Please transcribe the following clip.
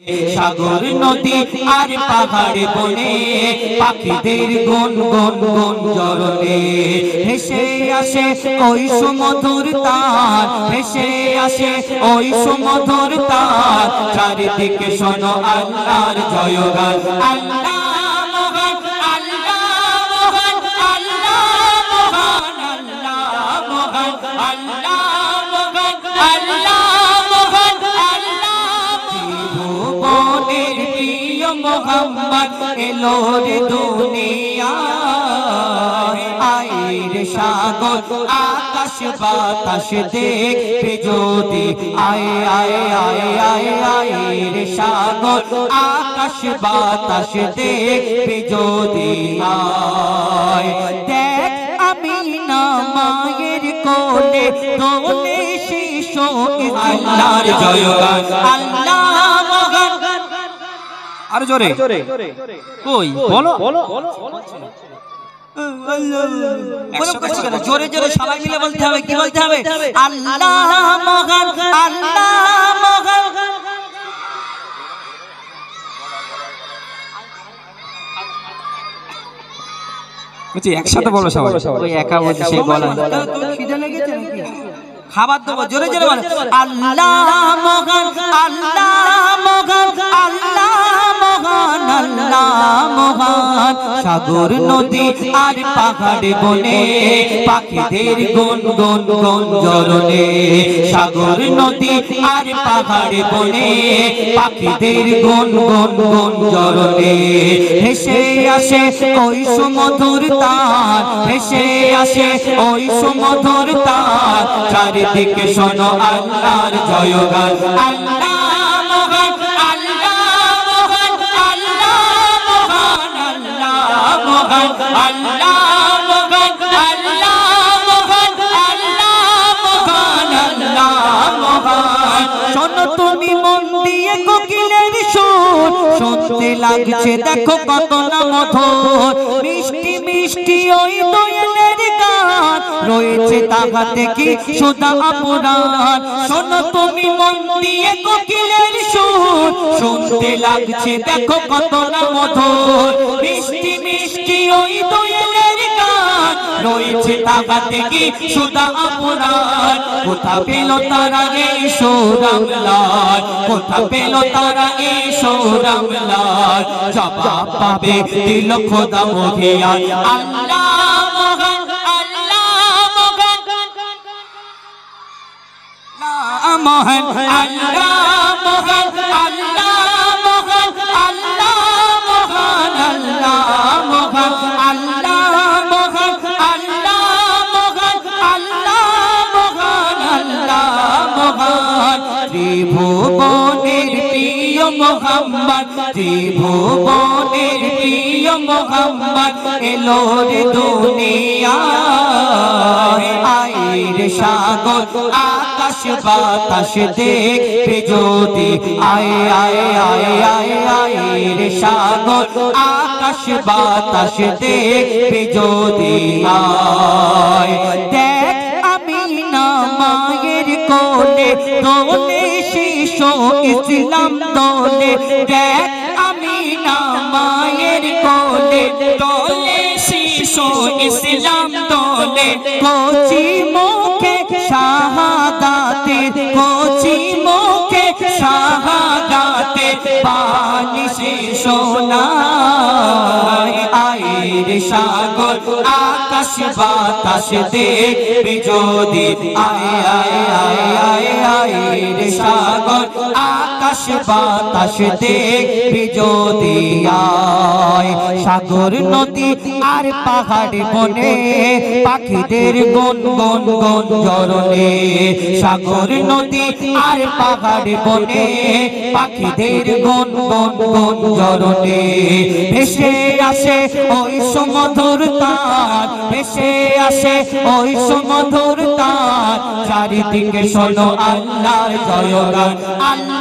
সাগর নদী আর পাহাড় বনে পাখিদের গুন গুন গুন জরনে ভেসে আসে ওই সুমধুর তার ভেসে আসে ওই সুমধুর তার চারিদিকে শোনো আল্লাহর জয়গান আল্লাহ মহান আল্লাহ মহান আল্লাহ মহান আল্লাহ মহান আল্লাহ মহান মোহাম্মদ এলো রে দুনিয়া আয়ের সাগর আকাশ বাতাস দেখবে যদি আয়ে আয়ে আয়ে আয়ে আয়ের সাগর আকাশ বাতাস দেখবে যদি আয় দেখ আমিনা মায়ের কোলে দোলে শিশু আল্লাহর জয়গান আল্লাহ মহান আর জোরে কই বলো জোরে জোরে সবাই মিলে বলতে হবে কি বলতে হবে আল্লাহ মহান আল্লাহ মহান বুঝি একসাথে বলো সবাই ওই একা বলছে সে বলা তুমি খিদে লেগেছে নাকি খাবার দেবো জোরে জোরে বলো আল্লাহ মহান আল্লাহ মহান আল্লাহ মহান আল্লাহ মহান সাগর নদী আর পাহাড় বনে পাখিদের গুন গুন গুন জরনে সাগর নদী আর পাহাড় বনে পাখিদের গুন গুন গুন জরনে ভেসে আসে ওই সুমধুর তার ভেসে আসে ওই সুমধুর তার চারিদিকে শোনো আল্লাহর জয়গান আল্লাহ মহান আল্লাহ মহান আল্লাহ মহান আল্লাহ মহান আল্লাহ মহান আল্লাহ মহান আল্লাহ মহান আল্লাহ মহান শোনো তুমি মন দিয়ে কোকিলের সুর শুনতে লাগছে দেখো কত না মধুর মিষ্টি মিষ্টি ওই দোয়েলের গান রয়েছে তাহাতে কি সুধা অপরাণ শোনো তুমি মন দিয়ে কোকিলের সুর শুনতে লাগছে দেখো কত না মধুর মিষ্টি মিষ্টি ওই দোয়েলের গান রয়েছে তাহাতে কি সুধা অপরাণ কোথা পেল তারা এই সুরামলাল কোথা পেল তারা এই সুরামলাল জবাব পাবে দিল খোদা মহিয়ান আল্লাহ মহান আল্লাহ মহান আল্লাহ মহান আল্লাহ মহান আল্লাহ মহান আল্লাহ মহান আল্লাহ মহান আল্লাহ মহান আল্লাহ মহান আল্লাহ মহান ত্রিভুবনের প্রিয় মোহাম্মদ ত্রিভুবনের প্রিয় মোহাম্মদ এলো রে দুনিয়া আয়ের সাগর আকাশ বাতাস দেখবে যদি আয়ে আয়ে আয়ে আয়ে আয়ের সাগর আকাশ বাতাস দেখবে যদি আয় দেখ আমিনা মায়ের কোলে দোলে শিশু ইসলাম দোলে দেখ আমিনা মায়ের কোলে দোলে শিশু ইসলাম দোলে কচি মুখে শাহাদাতের কচি মুখে শাহাদাতের পানি সে শোনায় আয়ের সাগর আকাশ বাতাস দেখবে যদি আয়ে আয়ে আয়ে আয়ে আয়ের সাগর আকাশ বাতাস দেখবে যদি আয় সাগর নদী আর পাহাড় বনে পাখিদের গুন গুন গুন জরনে সাগর নদী আর পাহাড় বনে পাখিদের গুন গুন গুন জরনে ভেসে আসে ওই সুমধুর তার ভেসে আসে ওই সুমধুর তার চারিদিকে শোনো আল্লাহর জয়গান আল্লাহ